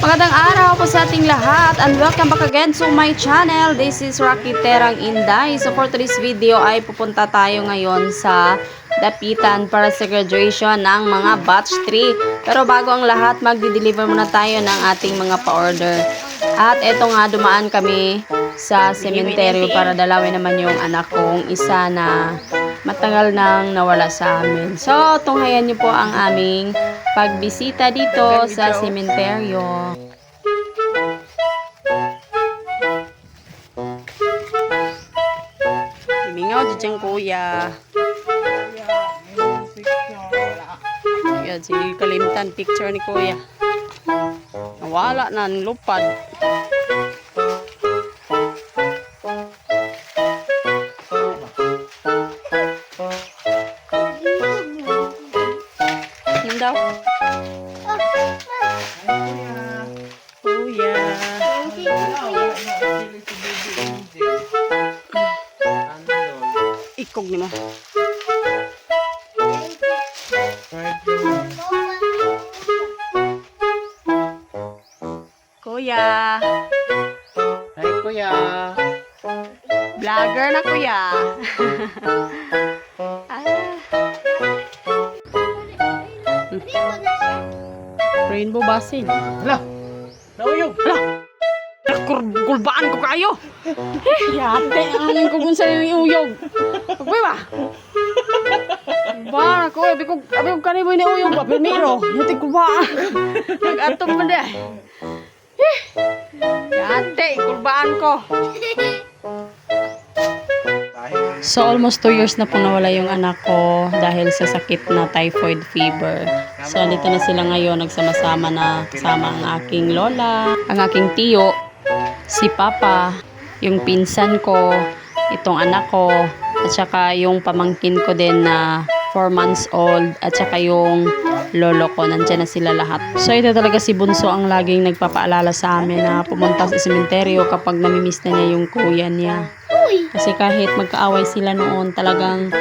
Magandang araw po sa ating lahat and welcome back again to my channel. This is Rocky Terang Inday. So for today's video ay pupunta tayo ngayon sa Dapitan para sa graduation ng mga batch 3. Pero bago ang lahat, magdi-deliver muna tayo ng ating mga pa-order. At eto nga, dumaan kami sa sementeryo para dalawin naman yung anak kong isa na matagal nang nawala sa amin. So, tunghayan niyo po ang aming pagbisita dito sa sementeryo. Mingaw dyan kuya. Yan, si Kalimtan, picture ni kuya. Nawala na, lupad. Yan daw. Kuya. Ikog ni mo. Kuya. Hi, kuya. Vlogger na kuya. Rainbow basin. Hala! Nauyog! Hala! Kulbaan ko kayo. Yate, ang kugun sa yung uyog. Pagpay ba? Ba, ako, abi ko kanimo ni uyog ba? Primero, yate kulbaan. Nag-atong mo de. Yate, kulbaan ko. So, almost 2 years na po nawala yung anak ko dahil sa sakit na typhoid fever. So, dito na sila ngayon, nagsama-sama na kasama ang aking lola, ang aking tiyo, si Papa, yung pinsan ko, itong anak ko, at saka yung pamangkin ko din na 4 months old, at saka yung lolo ko, nandyan na sila lahat. So, ito talaga si Bunso ang laging nagpapaalala sa amin na pumunta sa sementeryo kapag namimiss na niya yung kuya niya. Kasi kahit magkaaway sila noon, talagang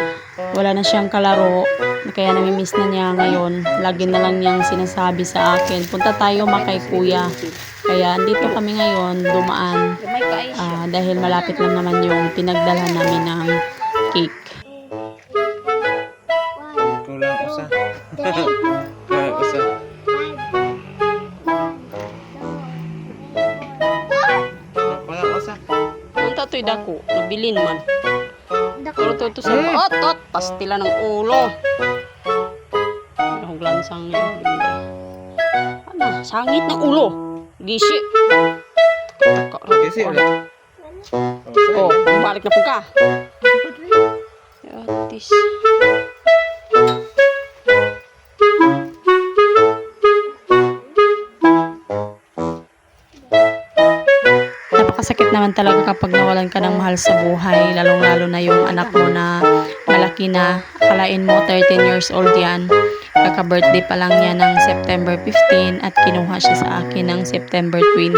wala na siyang kalaro. Kaya namimiss na niya ngayon. Lagi na lang niyang sinasabi sa akin, punta tayo kay kuya. Kaya andito kami ngayon, dumaan. Dahil malapit lang naman yung pinagdala namin ng cake. Kulang usa. Kulang usa. Kulang usa. Punta to'y dako, nabilin man. Pero to sa ot, pastila ng ulo. Nahuglansang yun. Ano, sangit ng ulo. Gisi. Kasi ulit. Oh, balik na po ka. Yatis. Napakasakit naman talaga kapag nawalan ka ng mahal sa buhay, lalong-lalo na yung anak mo na malaki na. Akalain mo 13 years old yan. Kaka-birthday pa lang niya ng September 15 at kinuha siya sa akin ng September 20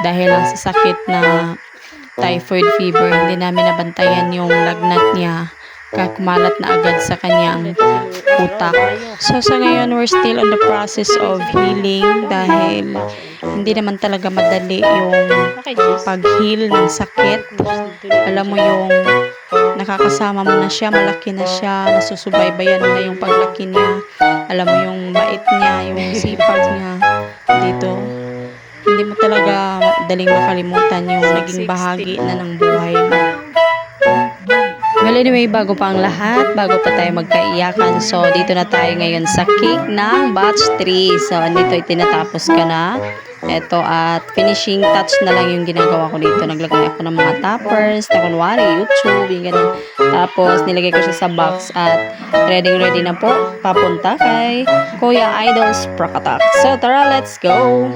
dahil lang sa sakit na typhoid fever. Hindi namin nabantayan yung lagnat niya. Kumalat na agad sa kanyang utak. So sa ngayon, we're still on the process of healing dahil hindi naman talaga madali yung pag-heal ng sakit. Alam mo yung nakakasama mo na siya, malaki na siya, nasusubaybayan mo na yung paglaki niya. Alam mo yung bait niya, yung sipag niya dito. Hindi mo talaga daling makalimutan yung naging bahagi na ng buhay mo. Well, anyway, bago pa ang lahat, bago pa tayo magkaiyakan, so dito na tayo ngayon sa cake ng batch 3. So, andito ay tinatapos ka na. Ito, at finishing touch na lang yung ginagawa ko dito. Naglagay ako ng mga toppers, na kunwari, YouTube, yung ganun. Tapos, nilagay ko siya sa box at ready na po, papunta kay Kuya Idol's Prakatak. So, tara, let's go!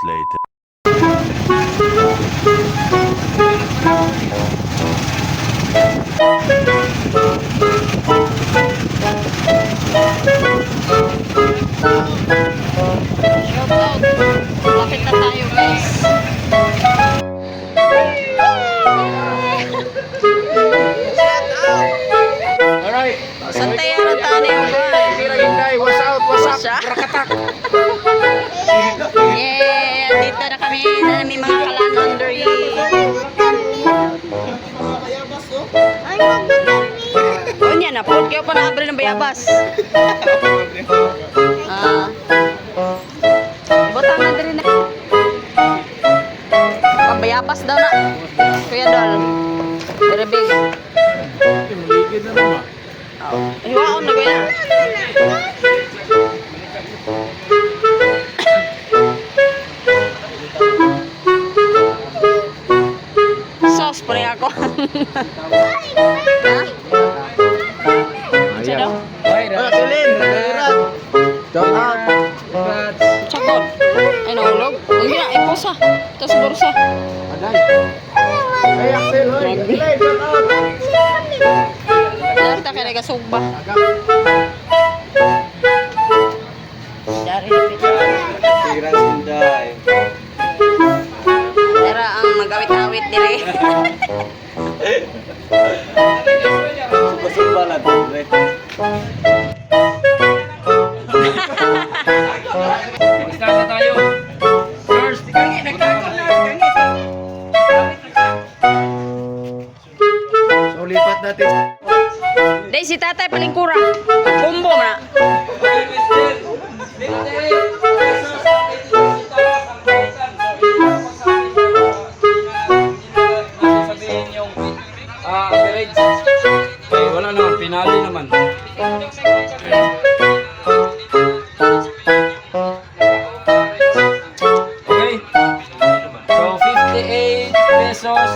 later. Shout out. Lapit na tayo, guys. Alright. Saan tayo na tayo yung guys? Kira Inday, what's out, what's up? Siya? Rakatak. Yeah! Dito na kami na may mga kalan under Oh, niya na po. Kaya pa na-abre ng bayabas. Ah. Butang na din na. Pambayabas daw na. Kuya Dol. Very big. Maligid na naman. Hiwaon na kuya. Sauce pa rin ako. Ha? Siya daw? Wala, Silin. Congrats. Chakot. Ay, nahulog. Ang gina, iposa. Tapos bursa. Aday. Hey, Axel, hoy. Silin, shout out. Darta kaya nagasugba. Dari lapit. Kira Inday. Tara ang mag-awit-awit dire. Suba-suba lang. Mag-start na tayo. First, kangi, nagkakot na. So, lipat natin. Day si tatay palingkura. Kumbo na. Sabihin yung average. Okay, wala naman, pinali naman. Okay. So 58 pesos.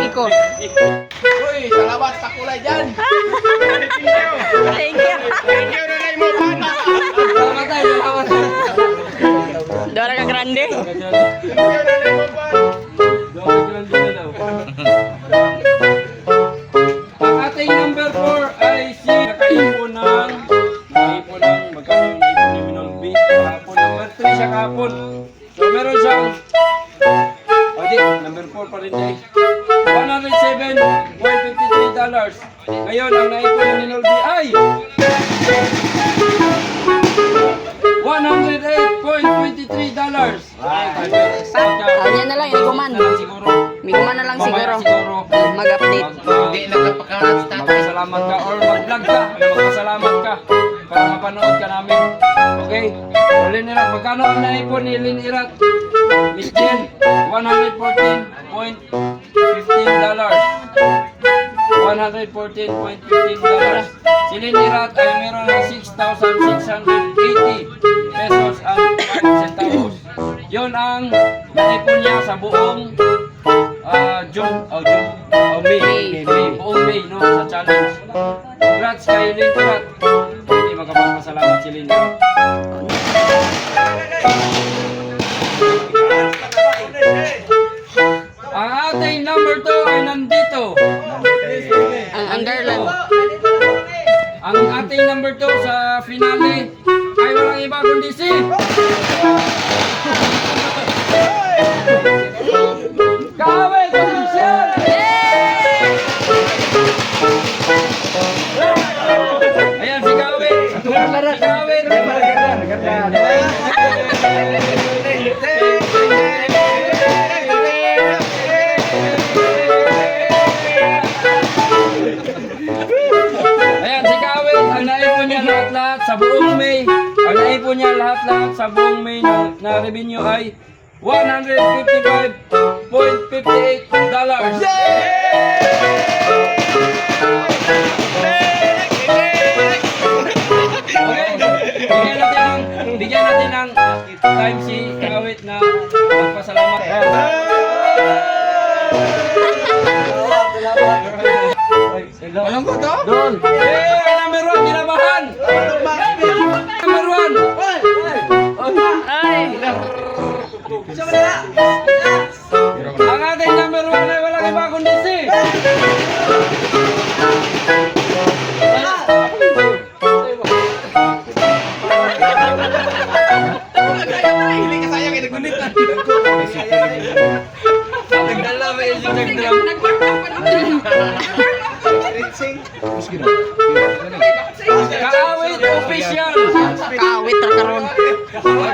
Ikot. Uy, salamat sa kulay dyan. Thank you. Thank you na mo, bata. Salamat tayo, salamat. Dora ka grande. Thank you na mo, bata. Ang ating number 4 ay si nakaipon ng magkano yung naipon ni Minol B. Kahapon, number 3 siya kahapon. So meron siyang number 4 pa rin day. $107.53. Ngayon, ang naipon ni Minol B ay $108.23. Yan na lang, iguman. Siguro. Miguman na lang siguro. Siguro. Mag-update. Hindi nagkapakarat sa tatay. Magpasalamat ka or mag-vlog ka. Magpasalamat ka para mapanood ka namin. Okay? So, Linirat, magkano ang naipon ni Linirat? Miss Jen, $114.15. $114.15. $114.15. Si Lindy Rat ay meron ng 6,680 pesos and 5 centavos. Yun ang naipon niya sa buong May. Buong May, no, sa challenge. Congrats kay Lindy Rat. Hindi magpapasalamat si Lindy Rat. Ang ating number 2 ay nandito. Ang garland. Ang ating number 2 sa finale ay walang iba kundi si Kawit Official! Ayan si Kawit! Si Kawit! Ayan, si Kawit, ang naipon niya lahat-lahat sa buong May. Ang naipon niya lahat-lahat sa buong May na revenue ay $155.58. Okay, bigyan natin ng time si Kawit na magpasalamat. Alam ko to? Doon. Number 1, ginabahan. Number 1. Ay! Ang ating number 1 ay walang iba kundi si Kawit Official. Kawit ra karon.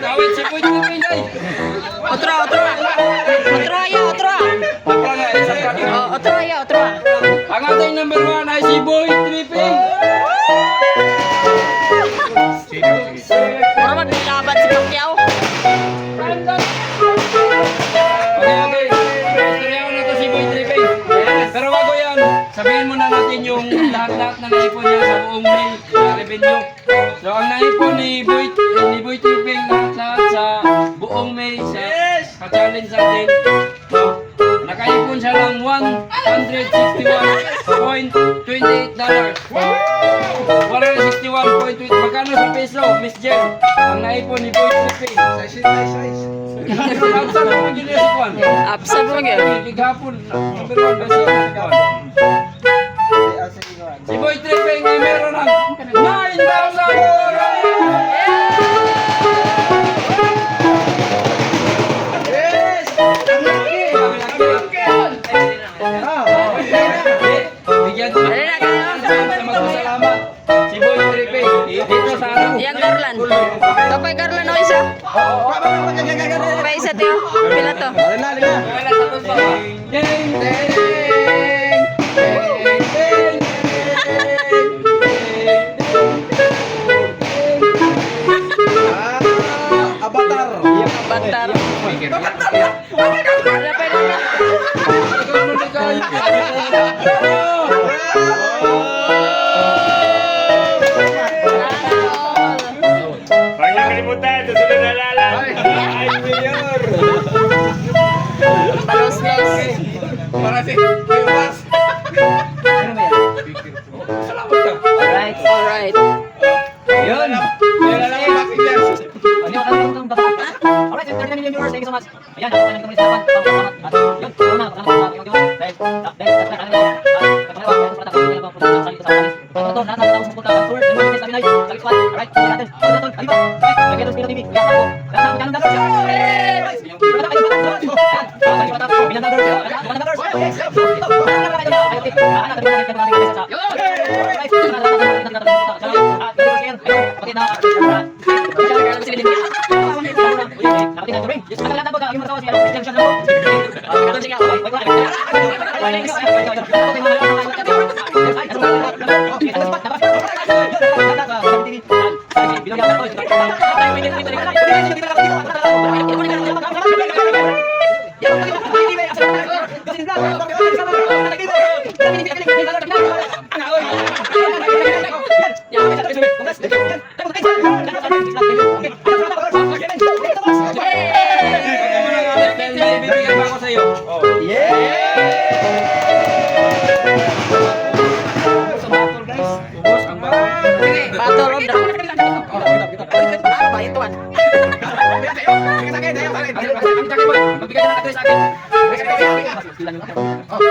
Kawit si Puy Pinay. Otro, otro. Otro ya, otro. Otro ya, otro. Ang ating number 1 ay si Boy Tripping. Para maglaban si Pacquiao. Okay. Istoryawan na to si Boy Tripping. Pero bago yan, sabihin muna natin yung lahat-lahat na naipon niya sa buong May na revenue. So ang naipon ni Boy Tripping lahat-lahat sa buong May sa challenge natin. So, nakaipon siya ng $161.28. 161.28. Magkano sa peso, Miss Jen? Ang naipon ni Boy Tripping. Absent na po yun yung sikwan. Absent mo gyud. Igapon, number 1 ba siya? Si Boy Tripping ay meron ng 9,000! Bigyan ko sa magpasalamat si Boy Tripping dito sa ating Yang garland. Kapay garland o isa. Pa isa tiyo. Pila to? Ding, ding, Avatar. Batar. Wala pa rin. Huwag niyo kalimutan, susunod na lalang. Ay, Mayor. Palos-los. Para si Mayor. Salamat ka. Alright, alright. Yun. Yun na lang yung bakit yan. Alright, 39 million viewers, thank you so much. Ayan, ako na nagkamali sa laban. Salamat. At yun, una, salamat sa yung viewers. Dahil, Kasi Ang Jackie Boy, magbigay ka ng address sa akin. Okay.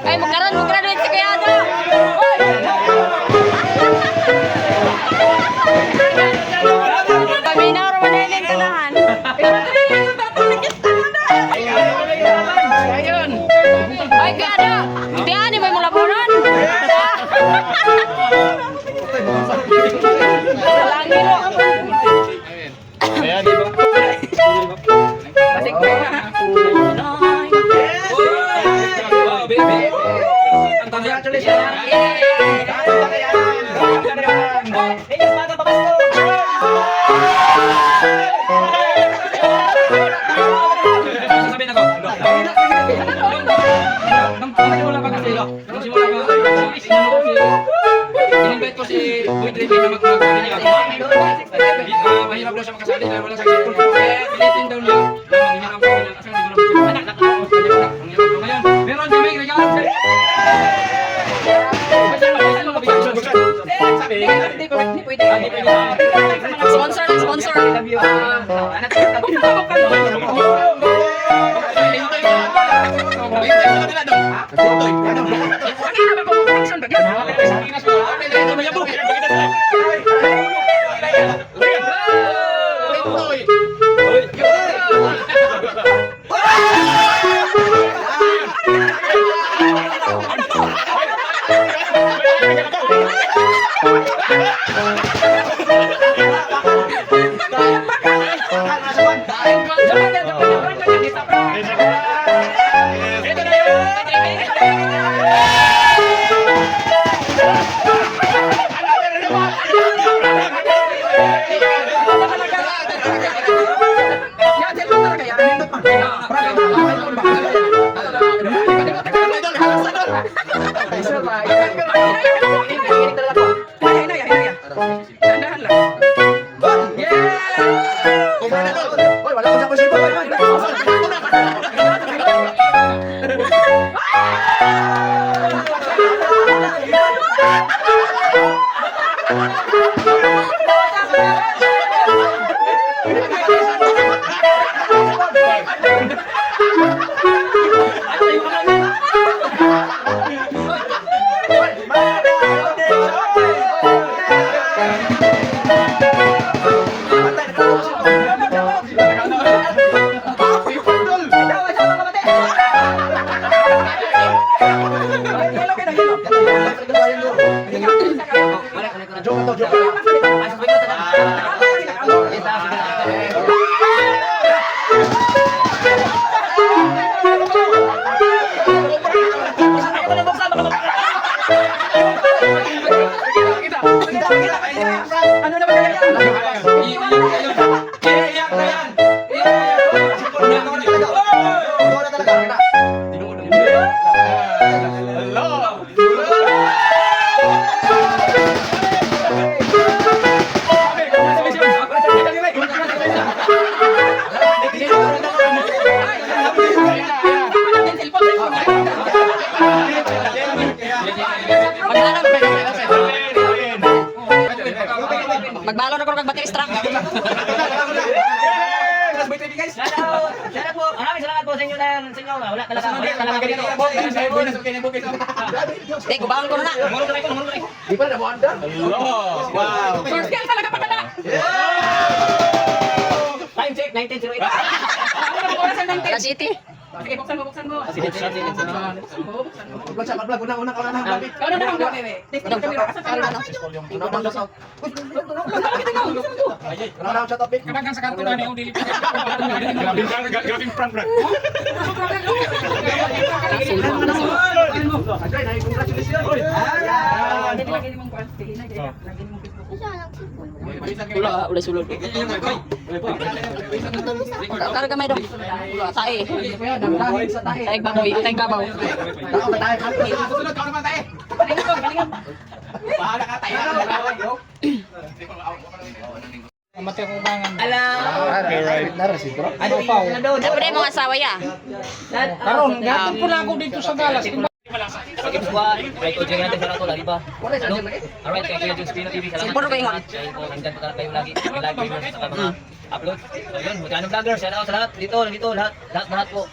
Ay, magkaroon mo graduate si Kuya Ado. Kami na rin manilin tanahan. Ay, Kuya Ado. Tiyan, may mula punan. Langin mo. Ayan, di ba? Basik ko na. Oh, baby. Ang tanda. Sasabihin ako. Nung simula pa kasi, in-invite ko si Boy Trippy na magsabi niya. Mahirap daw siya makasali dahil wala sa cellphone. Kaya pilitin daw niya na manghihinam ko niya. Kasi hindi ko naman siya. Ang hirap ko ngayon. Meron kami regalo. Sponsor lang, sponsor. Magbalo na ko kag battery strap. Shoutout po. Maraming salamat po sa inyo na sa inyo. Wala talaga ganito. Eh, kubangan ko na na. Murong ka na. Wow. First game talaga pa na. Time check, 19:08. Alas 7. Sige, buksan mo. Sige. Kanagang sa kanto na yung dili. Grabing prank prank. Ula sulod. Karga may dong. Tae. Tae baboy, tae babaw. Dapat mga asawa ya. Karon, gatong po lang ako dito sa Dallas. Sige, squad. Right, o natin sa rato, di ba? Ano? Alright, kay Kuya Jules Pino TV. Puro kayo nga. Ayun po, hanggang pa kayo lagi. May live viewers sa mga upload. So, yun, magkano vlogger. Shout out sa lahat. Dito, lahat po.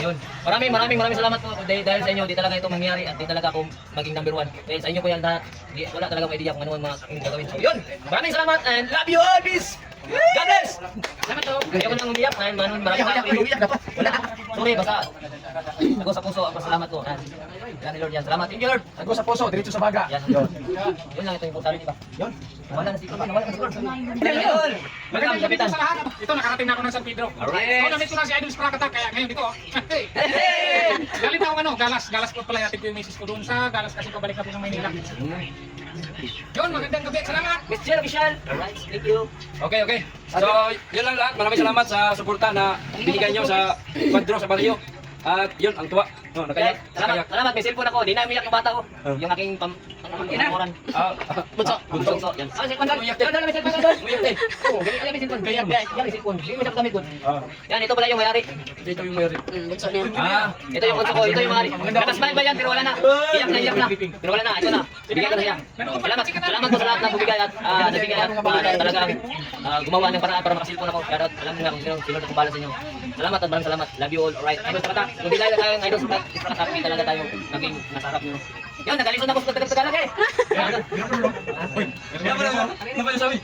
Yun. Maraming salamat po dahil sa inyo. Di talaga ito mangyari at di talaga ako maging number 1. Dahil sa inyo po yan lahat. Wala talaga may idea kung ano ang mga aking gagawin. So, yun. Maraming salamat and love you all. Peace. God bless. Salamat po. Hindi ako nang umiyak. Maraming wala. Sorry, basta. Ako sa puso, ang pasalamat ko. Yan ni Lord yan. Salamat. Thank you, Lord. Ako sa puso, diretso sa baga. Yan. Yun lang ito yung putalo, di ba? Yun. Wala na si Lord. Yun. Welcome, Kapitan. Sa lahat. Ito, nakarating na ako ng San Pedro. Alright. So, nandito na si Idol Sprakata, kaya ngayon dito. Hey! Galing na ako Galas ko pala yatid ko yung misis ko doon sa Galas kasi pabalik na po ng Maynila. Yun, magandang gabi. Salamat! Miss Jill official. Alright, thank you. Okay. So, yun lang lahat. Maraming salamat sa suporta na binigay nyo sa Quadro sa Barrio. At yun, ang tuwa. No, nakayak. Salamat. May cellphone ako. Di na umiyak yung bata ko. Yung aking pinamuran. Bunso. Yan. Ah, cellphone lang. Yan, may cellphone doon. Umiyak eh. Oo, yan may cellphone. Yan, may cellphone. Hindi mo siya gamit doon. Yan, ito pala yung may-ari. Dito yung mayroon. Bunso niya. Ito yung bunso ko. Ito yung may-ari. Natasmile ba yan? Pero wala na. Iyak na. Pero wala na. Ito na. Bigay ko na siya. Salamat po sa lahat na bumigay at nabigay at talagang gumawa ng paraan para makasilpon ako. Kaya alam niyo nga kung sino kung bala sa inyo. Salamat at maraming salamat. Love you all. Alright. Idol sa kata. Kung di tayo idol sa kata, talaga tayo naging nasa harap niyo. Yan, nagalisod ako sa Tagalog eh. Uy, ano ba yung sabi?